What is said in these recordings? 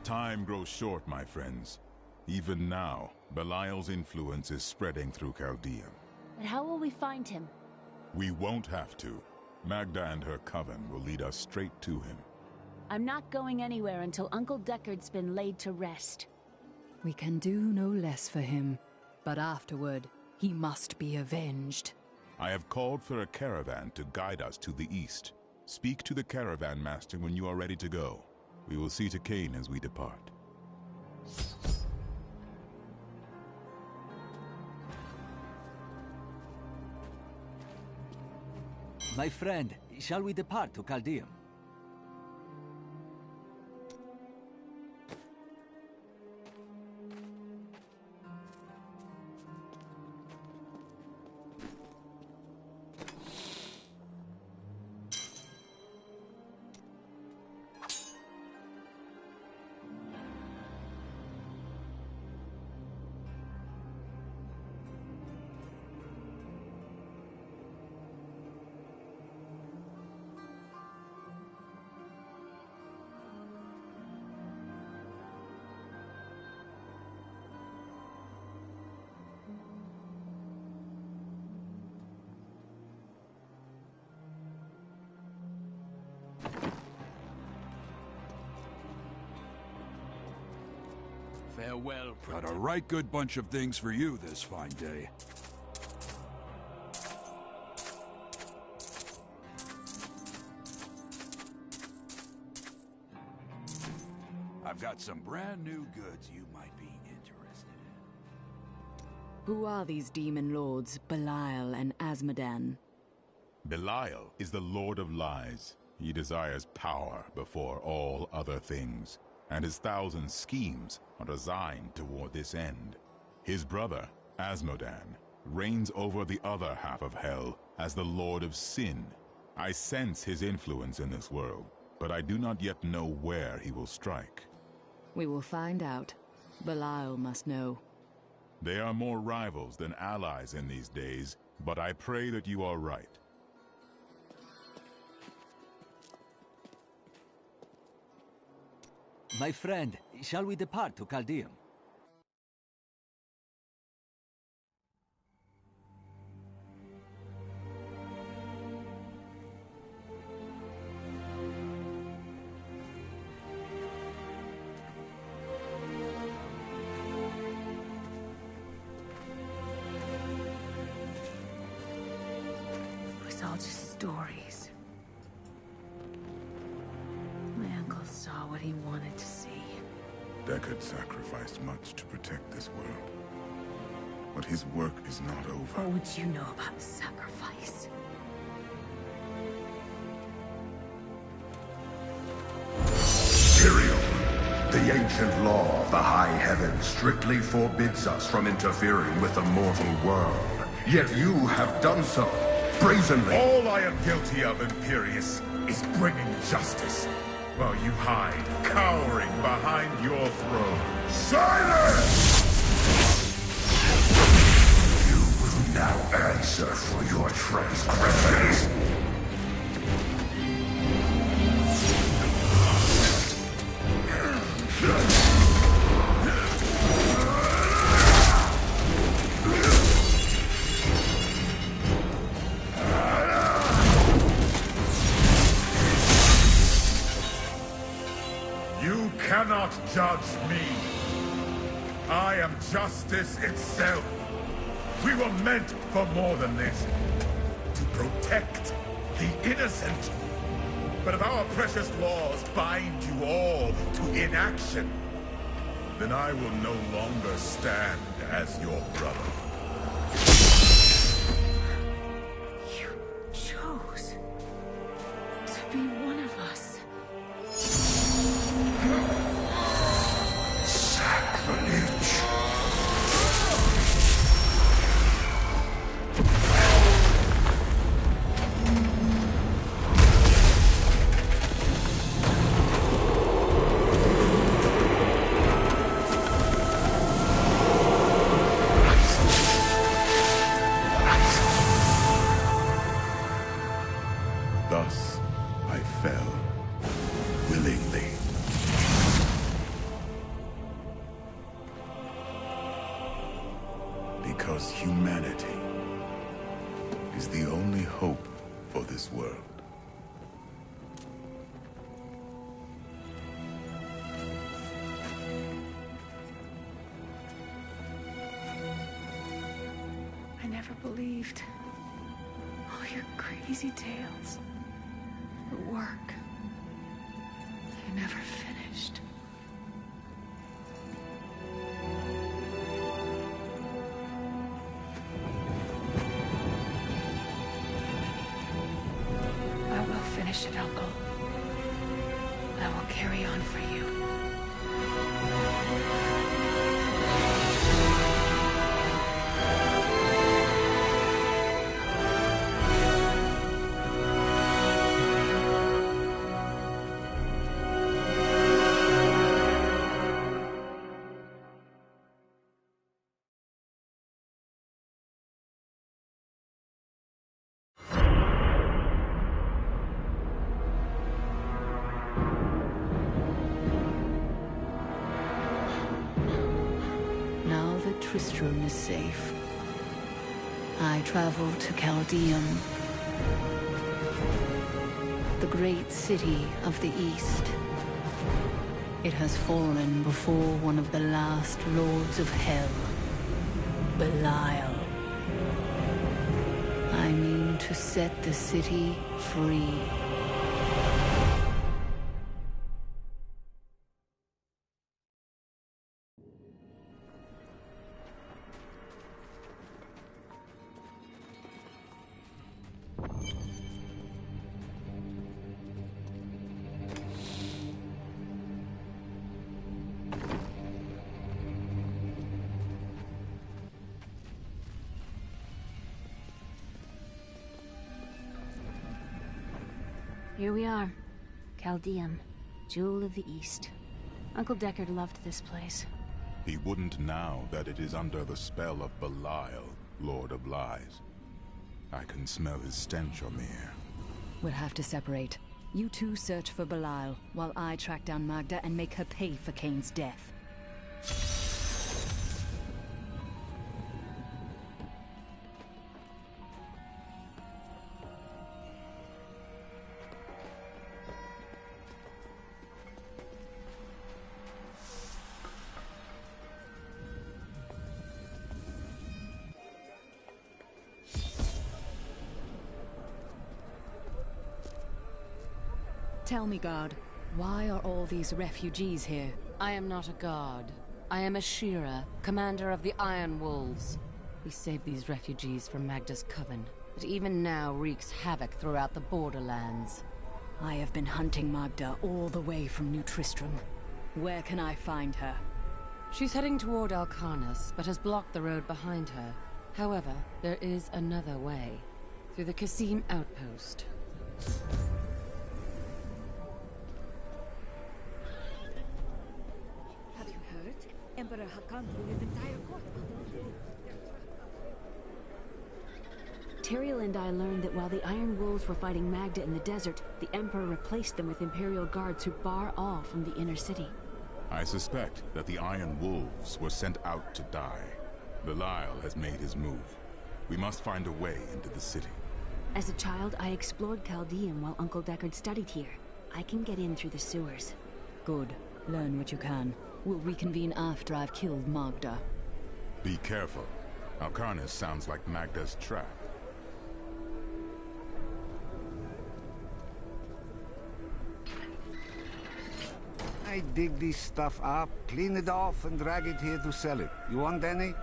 Time grows short, my friends. Even now, Belial's influence is spreading through Chaldea. But how will we find him? We won't have to. Magda and her coven will lead us straight to him. I'm not going anywhere until Uncle Deckard's been laid to rest. We can do no less for him, but afterward, he must be avenged. I have called for a caravan to guide us to the east. Speak to the caravan master when you are ready to go. We will see to Cain as we depart. My friend, shall we depart to Chaldea? Farewell, got a right good bunch of things for you this fine day. I've got some brand new goods you might be interested in. Who are these demon lords, Belial and Azmodan? Belial is the Lord of Lies. He desires power before all other things, and his thousand schemes are designed toward this end. His brother, Azmodan, reigns over the other half of Hell as the Lord of Sin. I sense his influence in this world, but I do not yet know where he will strike. We will find out. Belial must know. They are more rivals than allies in these days, but I pray that you are right. My friend, shall we depart to Chaldea? It was all just stories. My uncle saw what he wanted to see. Deckard sacrificed much to protect this world. But his work is not over. What would you know about sacrifice? Tyrael, the ancient law of the high heaven strictly forbids us from interfering with the mortal world. Yet you have done so, brazenly. All I am guilty of, Imperius, is bringing justice, while you hide, cowering behind your throne. Silence! You will now answer for your transgressions. You cannot judge me. I am justice itself. We were meant for more than this. To protect the innocent. But if our precious laws bind you all to inaction, then I will no longer stand as your brother. You chose to be one of us. Sacrilege. Thus, I fell, willingly. is the only hope for this world. I never believed all your crazy tales, your work. You never finished. I will finish it, Uncle. I will carry on for you. Now that Tristram is safe, I travel to Caldeum, the great city of the East. It has fallen before one of the last lords of hell, Belial. I mean to set the city free. Here we are. Caldeum, Jewel of the East. Uncle Deckard loved this place. He wouldn't now that it is under the spell of Belial, Lord of Lies. I can smell his stench on the air. We'll have to separate. You two search for Belial, while I track down Magda and make her pay for Kane's death. Tell me, guard, why are all these refugees here? I am not a guard. I am a Shira, commander of the Iron Wolves. We saved these refugees from Magda's coven, but even now wreaks havoc throughout the borderlands. I have been hunting Magda all the way from New Tristram. Where can I find her? She's heading toward Alcarnus, but has blocked the road behind her. However, there is another way. Through the Kasim outpost. Have you heard? Emperor Hakan threw his entire court. Tyrael and I learned that while the Iron Wolves were fighting Magda in the desert, the Emperor replaced them with Imperial guards who bar all from the inner city. I suspect that the Iron Wolves were sent out to die. Belial has made his move. We must find a way into the city. As a child, I explored Caldeum while Uncle Deckard studied here. I can get in through the sewers. Good. Learn what you can. We'll reconvene after I've killed Magda. Be careful. Alcarnus sounds like Magda's trap. I dig this stuff up, clean it off, and drag it here to sell it. You want any?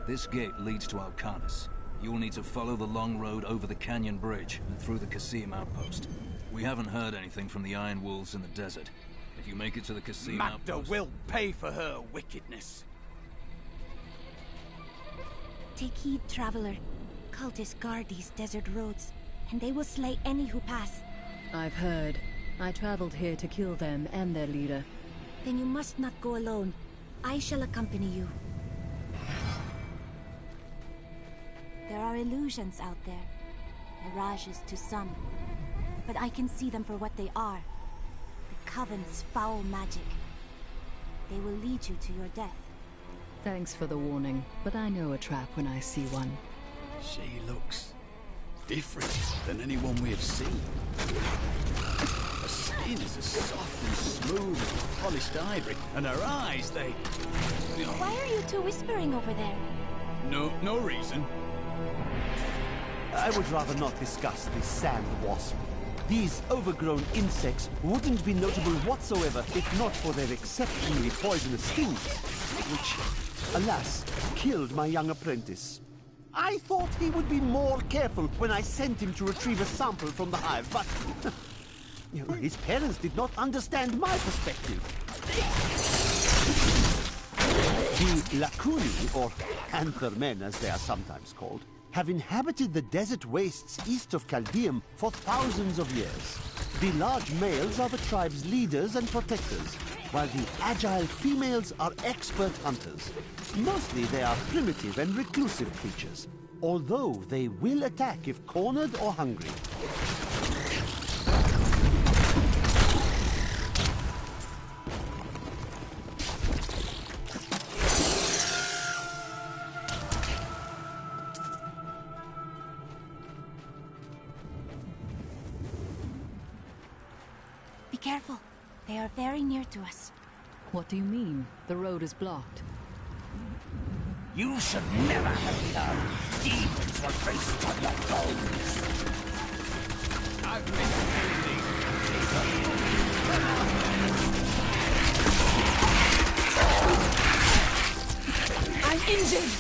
This gate leads to Alcarnus. You will need to follow the long road over the canyon bridge and through the Kasim outpost. We haven't heard anything from the Iron Wolves in the desert. If you make it to the Kasim Magda outpost... will pay for her wickedness. Take heed, traveler. Cultists guard these desert roads, and they will slay any who pass. I've heard. I traveled here to kill them and their leader. Then you must not go alone. I shall accompany you. There are illusions out there. Mirages to some. But I can see them for what they are. The Coven's foul magic. They will lead you to your death. Thanks for the warning, but I know a trap when I see one. She looks different than anyone we have seen. Her skin is as soft and smooth as polished ivory, and her eyes, they... Why are you two whispering over there? No reason. I would rather not discuss the sand wasp. These overgrown insects wouldn't be notable whatsoever if not for their exceptionally poisonous stings, which, alas, killed my young apprentice. I thought he would be more careful when I sent him to retrieve a sample from the hive, but his parents did not understand my perspective. The Lacuni, or anther men as they are sometimes called, have inhabited the desert wastes east of Chaldeum for thousands of years. The large males are the tribe's leaders and protectors, while the agile females are expert hunters. Mostly they are primitive and reclusive creatures, although they will attack if cornered or hungry. Be careful. They are very near to us. What do you mean? The road is blocked. You should never have done. Demons will feast on your bones. I've been I'm injured!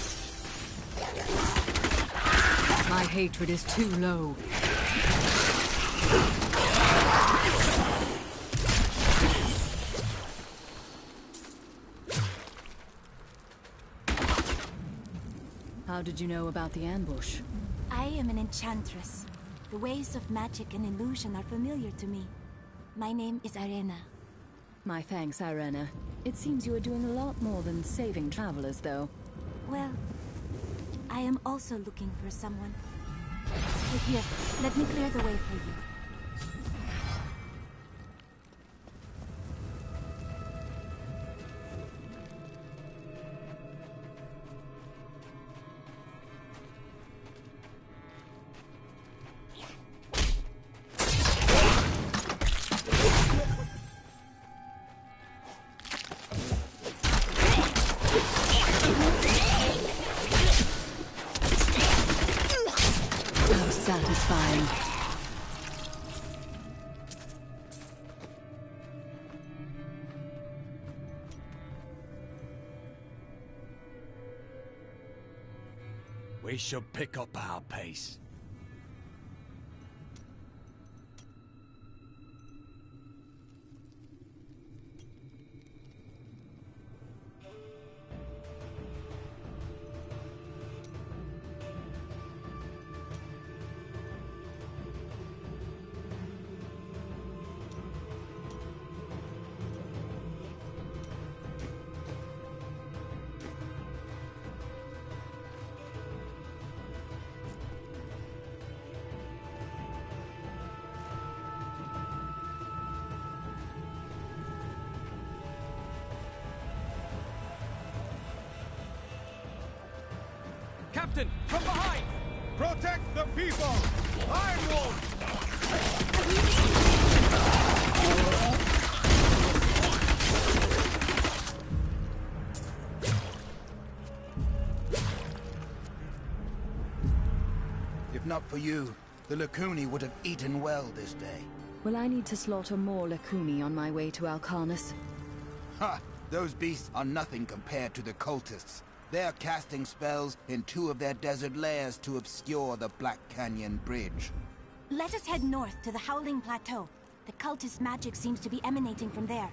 My hatred is too low. How did you know about the ambush? I am an enchantress. The ways of magic and illusion are familiar to me. My name is Irena. My thanks, Irena. It seems you are doing a lot more than saving travelers, though. Well, I am also looking for someone. But here, let me clear the way for you. Satisfying. We should pick up our pace. Captain, from behind! Protect the people! Iron Wolf! If not for you, the Lacuni would have eaten well this day. Will I need to slaughter more Lacuni on my way to Alcarnus? Ha! Those beasts are nothing compared to the cultists. They're casting spells in 2 of their desert lairs to obscure the Black Canyon Bridge. Let us head north to the Howling Plateau. The cultist magic seems to be emanating from there.